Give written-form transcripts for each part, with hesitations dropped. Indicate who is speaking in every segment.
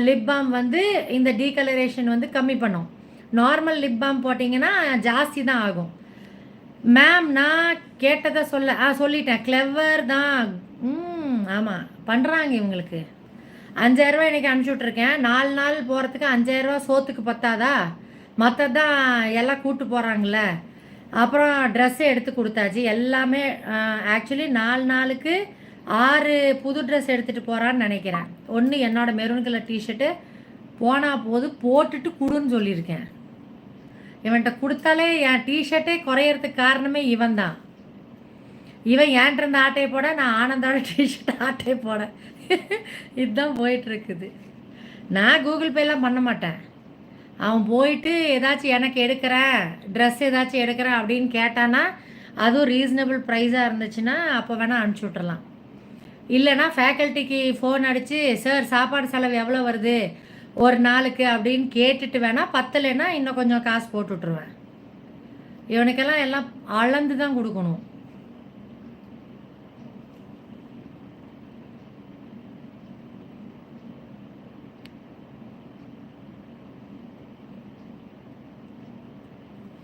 Speaker 1: Lip balm வந்து இந்த டீகலரேஷன் வந்து கம்மி பண்ணும். நார்மல் லிப் பாம் போட்டிங்கன்னா ஜாஸ்தி தான் ஆகும். மேம் நான் கேட்டதை சொல்லிட்டேன். கிளவர் தான். ஆமாம் பண்ணுறாங்க இவங்களுக்கு. 5000 இன்றைக்கி அனுப்பிச்சி விட்ருக்கேன். 4 நாள் போகிறதுக்கு 5000 சோத்துக்கு பத்தாதா? மற்றது தான் எல்லாம் கூட்டு போகிறாங்கள. அப்புறம் ட்ரெஸ்ஸு எடுத்து கொடுத்தாச்சு எல்லாமே. ஆக்சுவலி 4 நாளுக்கு 6 புது ட்ரெஸ் எடுத்துகிட்டு போகிறான்னு நினைக்கிறேன். ஒன்று என்னோடய மெரூன் கலர் டிஷர்ட்டு போனால் போது போட்டுட்டு கொடுன்னு சொல்லியிருக்கேன். இவன்கிட்ட கொடுத்தாலே என் டிஷர்ட்டே குறையிறதுக்கு காரணமே இவன் தான். இவன் ஏன்ட்டு இருந்த ஆட்டையை போட, நான் ஆனந்தோட டிஷர்ட் ஆட்டையை போட. இதுதான் போயிட்டுருக்குது. நான் கூகுள் பேலாம் பண்ண மாட்டேன். அவன் போயிட்டு ஏதாச்சும் எனக்கு எடுக்கிறேன், ட்ரெஸ் ஏதாச்சும் எடுக்கிறேன் அப்படின்னு கேட்டானா, அதுவும் ரீசனபிள் ப்ரைஸாக இருந்துச்சுன்னா அப்போ வேணால் அனுப்பிச்சி விட்றலாம். இல்லைனா ஃபேக்கல்ட்டிக்கு ஃபோன் அடித்து, சார் சாப்பாடு செலவு எவ்வளோ வருது ஒரு நாளுக்கு அப்படின்னு கேட்டுட்டு வேணால், பத்தலைன்னா இன்னும் கொஞ்சம் காசு போட்டு விட்ருவேன். இவனுக்கெல்லாம் எல்லாம் அளந்து தான் கொடுக்கணும்.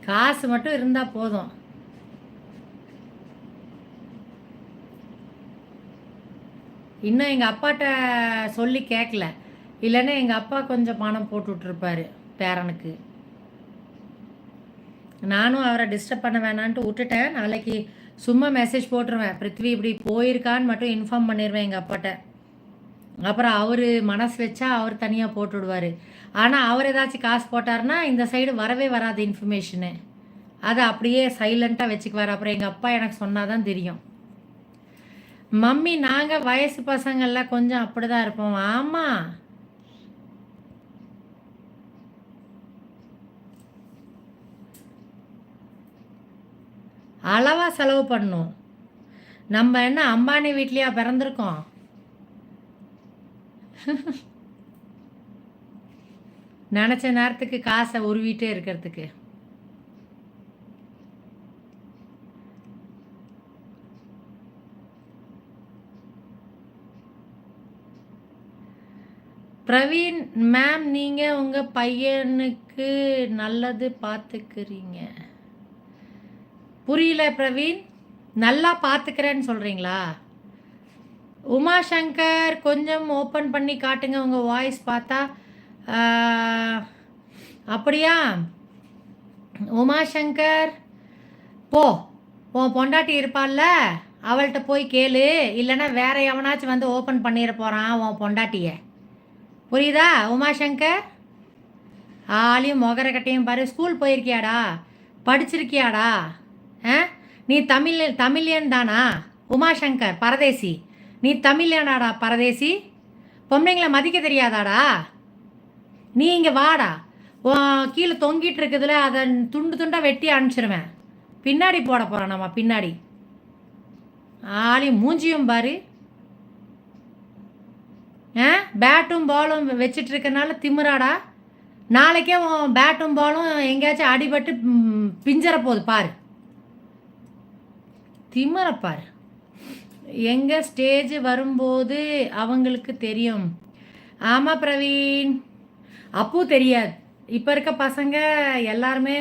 Speaker 1: காசு மட்டும் இருந்தால் போதும். இன்னும் எங்கள் அப்பாட்ட சொல்லி கேட்கல. இல்லைன்னா எங்கள் அப்பா கொஞ்சம் பணம் போட்டு விட்ருப்பாரு பேரனுக்கு. நானும் அவரை டிஸ்டர்ப் பண்ண வேணான்ட்டு விட்டுட்டேன். நாளைக்கு சும்மா மெசேஜ் போட்டுருவேன், பிருத்வி இப்படி போயிருக்கான்னு மட்டும் இன்ஃபார்ம் பண்ணிடுவேன் எங்கள் அப்பாட்ட. அப்புறம் அவர் மனசு வச்சா அவர் தனியாக போட்டு விடுவார். ஆனால் அவர் ஏதாச்சும் காசு போட்டார்னா இந்த சைடு வரவே வராது இன்ஃபர்மேஷனு. அதை அப்படியே சைலண்ட்டாக வச்சுக்குவார். அப்புறம் எங்கள் அப்பா எனக்கு சொன்னால் தான் தெரியும். மம்மி நாங்கள் வயசு பசங்கள்லாம் கொஞ்சம் அப்படி தான் இருப்போம். ஆமாம், அளவாக செலவு பண்ணணும். நம்ம என்ன அம்பானி வீட்லேயா பிறந்திருக்கோம்? நினச்ச நேரத்துக்கு காசை உருவிட்டே இருக்கிறதுக்கு. பிரவீன் மேம், நீங்கள் உங்கள் பையனுக்கு நல்லது பார்த்துக்கிறீங்க. புரியல பிரவீன், நல்லா பார்த்துக்கிறேன்னு சொல்கிறீங்களா? உமாசங்கர் கொஞ்சம் ஓப்பன் பண்ணி காட்டுங்க உங்கள் வாய்ஸ் பார்த்தா. அப்படியா உமாசங்கர், உன் பொண்டாட்டி இருப்பாள்ல, அவள்கிட்ட போய் கேளு. இல்லைன்னா வேற எவனாச்சும் வந்து ஓப்பன் பண்ணிட போகிறான் உன் பொண்டாட்டியை. புரியுதா உமாசங்கர்? ஆளையும் மொகர கட்டையும் பாரு. ஸ்கூல் போயிருக்கியாடா? படிச்சிருக்கியாடா? நீ தமிழியன் தானா உமாசங்கர்? பரதேசி, நீ தமிழியனாடா பரதேசி? பொம்பளைங்களை மதிக்க தெரியாதாடா? நீ இங்கே வாடா. கீழே தொங்கிட்டு இருக்குதுல, அதை துண்டு துண்டாக வெட்டி அனுப்பிச்சிருவேன். பின்னாடி போட போகிறோம் நம்ம பின்னாடி. ஆளையும் மூஞ்சியும் பாரு. பேட்டும் பாலும் வச்சிட்டு இருக்கனால திமிராடா. நாளைக்கே உன் பேட்டும் பாலும் எங்கேயாச்சும் அடிபட்டு பிஞ்சற போகுது பாரு. திமிரப்பார். எங்கே ஸ்டேஜ் வரும்போது அவங்களுக்கு தெரியும். ஆமாம் பிரவீன், அப்போ தெரியாது. இப்போ இருக்க பசங்க எல்லாருமே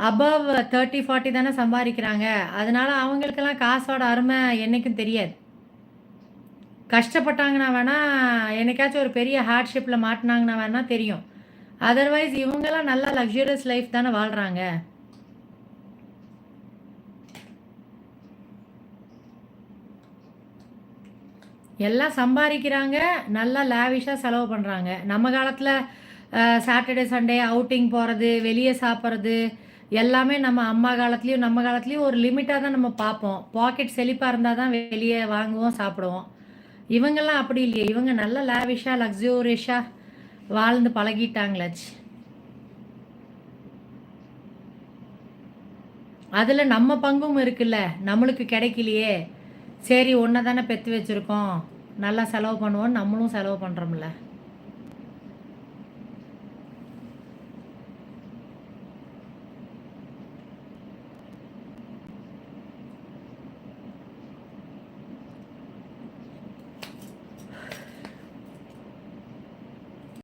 Speaker 1: அபவ் 30-40 தானே சம்பாதிக்கிறாங்க. அதனால அவங்களுக்கெல்லாம் காசோட அருமை என்றைக்கும் தெரியாது. கஷ்டப்பட்டாங்கன்னா வேணால், என்னைக்காச்சும் ஒரு பெரிய ஹார்ட்ஷிப்பில் மாட்டினாங்கன்னா வேணால் தெரியும். அதர்வைஸ் இவங்கெல்லாம் நல்லா லக்ஸுரியஸ் லைஃப் தானே வாழ்கிறாங்க. எல்லாம் சம்பாதிக்கிறாங்க, நல்லா லேவிஷாக செலவு பண்ணுறாங்க. நம்ம காலத்தில் சாட்டர்டே சண்டே அவுட்டிங் போகிறது, வெளியே சாப்பிட்றது எல்லாமே நம்ம அம்மா காலத்துலேயும் நம்ம காலத்துலேயும் ஒரு லிமிட்டாக தான் நம்ம பார்ப்போம். பாக்கெட் செழிப்பாக இருந்தால் தான் வெளியே வாங்குவோம், சாப்பிடுவோம். இவங்கெல்லாம் அப்படி இல்லையே. இவங்க நல்ல லேவிஷாக லக்ஸூரியஸாக வாழ்ந்து பழகிட்டாங்களாச்சு. அதில் நம்ம பங்கும் இருக்குல்ல, நம்மளுக்கு கிடைக்கலையே, சரி ஒன்றை தானே பெற்று வச்சுருக்கோம், நல்லா செலவு பண்ணுவோம், நம்மளும் செலவு பண்ணுறோம்ல.